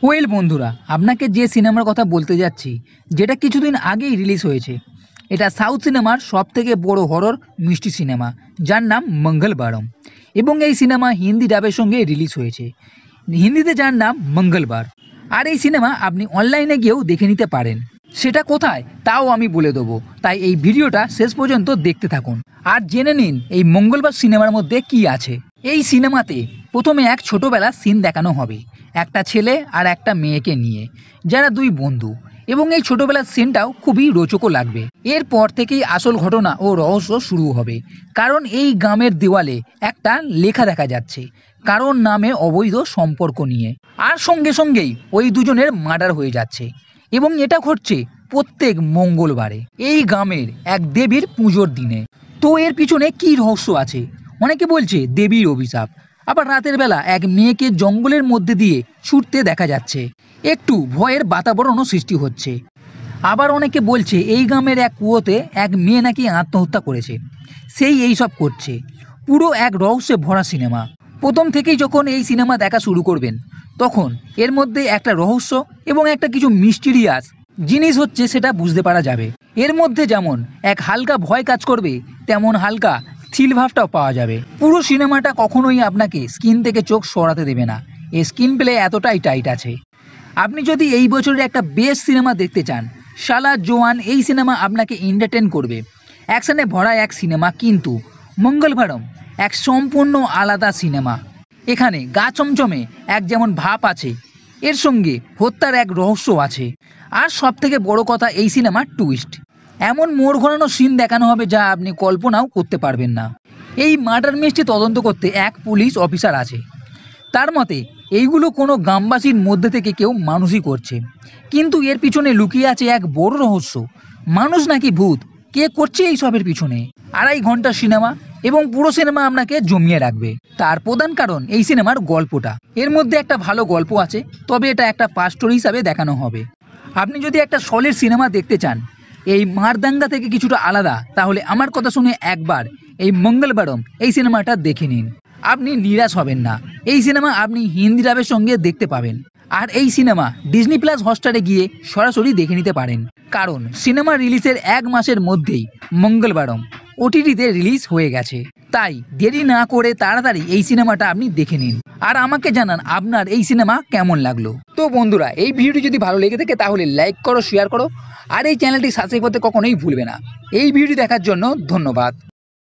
Well বন্ধুরা, আপনাকে যে সিনেমার কথা বলতে যাচ্ছি, যেটা কিছুদিন আগেই রিলিজ হয়েছে, এটা সাউথ সিনেমার সবথেকে বড় হরর মিষ্টি সিনেমা, যার নাম মঙ্গলবারম। এবং এই সিনেমা হিন্দি ডাবের সঙ্গে রিলিজ হয়েছে, হিন্দিতে যার নাম মঙ্গলবার। আর এই সিনেমা আপনি অনলাইনে গিয়েও দেখে নিতে পারেন। সেটা কোথায় তাও আমি বলে দেবো, তাই এই ভিডিওটা শেষ পর্যন্ত দেখতে থাকুন আর জেনে নিন এই মঙ্গলবার সিনেমার মধ্যে কি আছে। এই সিনেমাতে প্রথমে এক ছোটবেলার সিন দেখানো হবে, একটা ছেলে আর একটা মেয়েকে নিয়ে, যারা দুই বন্ধু। এবং এই ছোটবেলার সিনটাও খুবই রোচকও লাগবে। এরপর থেকেই আসল ঘটনা ও রহস্য শুরু হবে, কারণ এই গ্রামের দেওয়ালে একটা লেখা দেখা যাচ্ছে কারোর নামে অবৈধ সম্পর্ক নিয়ে। আর সঙ্গে সঙ্গেই ওই দুজনের মার্ডার হয়ে যাচ্ছে, এবং এটা ঘটছে প্রত্যেক মঙ্গলবারে এই গ্রামের এক দেবীর পুজোর দিনে। তো এর পিছনে কি রহস্য আছে? অনেকে বলছে দেবীর অভিশাপ, আবার রাতের বেলা এক মেয়েকে জঙ্গলের মধ্যে দিয়ে ছুটতে দেখা যাচ্ছে, একটু ভয়ের বাতাবরণও সৃষ্টি হচ্ছে। আবার অনেকে বলছে এই গ্রামের এক কুয়োতে এক মেয়ে নাকি আত্মহত্যা করেছে, সেই এইসব করছে। পুরো এক রহস্যে ভরা সিনেমা। প্রথম থেকেই যখন এই সিনেমা দেখা শুরু করবেন, তখন এর মধ্যে একটা রহস্য এবং একটা কিছু মিস্টিরিয়াস জিনিস হচ্ছে সেটা বুঝতে পারা যাবে। এর মধ্যে যেমন এক হালকা ভয় কাজ করবে, তেমন হালকা থ্রিল ভাবটাও পাওয়া যাবে। পুরো সিনেমাটা কখনোই আপনাকে স্ক্রিন থেকে চোখ সরাতে দেবে না, এই স্ক্রিন প্লে এতটাই টাইট আছে। আপনি যদি এই বছরের একটা বেস্ট সিনেমা দেখতে চান, শালা জোয়ান এই সিনেমা আপনাকে এন্টারটেন করবে। অ্যাকশনে ভরা এক সিনেমা, কিন্তু মঙ্গলবারম এক সম্পূর্ণ আলাদা সিনেমা। এখানে গা চমচমে এক যেমন ভাব আছে, এর সঙ্গে হত্যার এক রহস্য আছে। আর সব থেকে বড় কথা, এই সিনেমার টুইস্ট, এমন মোড় ঘোরানো সিন দেখানো হবে যা আপনি কল্পনাও করতে পারবেন না। এই মার্ডার মিস্ট্রি তদন্ত করতে এক পুলিশ অফিসার আছে, তার মতে এইগুলো কোনো গ্রামবাসীর মধ্যে থেকে কেউ মানুষই করছে, কিন্তু এর পিছনে লুকিয়ে আছে এক বড় রহস্য। মানুষ নাকি ভূত, কে করছে এই সবের পিছনে? 2.5 ঘন্টার সিনেমা, এবং পুরো সিনেমা আপনাকে জমিয়ে রাখবে। তার প্রধান কারণ এই সিনেমার গল্পটা। এর মধ্যে একটা ভালো গল্প আছে, তবে এটা একটা পাস্টোরি হিসাবে দেখানো হবে। আপনি যদি একটা সলিড সিনেমা দেখতে চান, এই মারদাঙ্গা থেকে কিছুটা আলাদা, তাহলে আমার কথা শুনে একবার এই মঙ্গলবারম এই সিনেমাটা দেখে নিন। আপনি নিরাশ হবেন না। এই সিনেমা আপনি হিন্দি ডাবের সঙ্গে দেখতে পাবেন। আর এই সিনেমা ডিজনি প্লাস হটস্টারে গিয়ে সরাসরি দেখে নিতে পারেন, কারণ সিনেমা রিলিজের 1 মাসের মধ্যেই মঙ্গলবারম ওটিটিতে রিলিজ হয়ে গেছে। তাই দেরি না করে তাড়াতাড়ি এই সিনেমাটা আপনি দেখে নিন, আর আমাকে জানান আপনার এই সিনেমা কেমন লাগলো। তো বন্ধুরা, এই ভিডিওটি যদি ভালো লেগে থাকে তাহলে লাইক করো, শেয়ার করো, আর এই চ্যানেলটি সাবস্ক্রাইব করতে কখনোই ভুলবে না। এই ভিডিও দেখার জন্য ধন্যবাদ।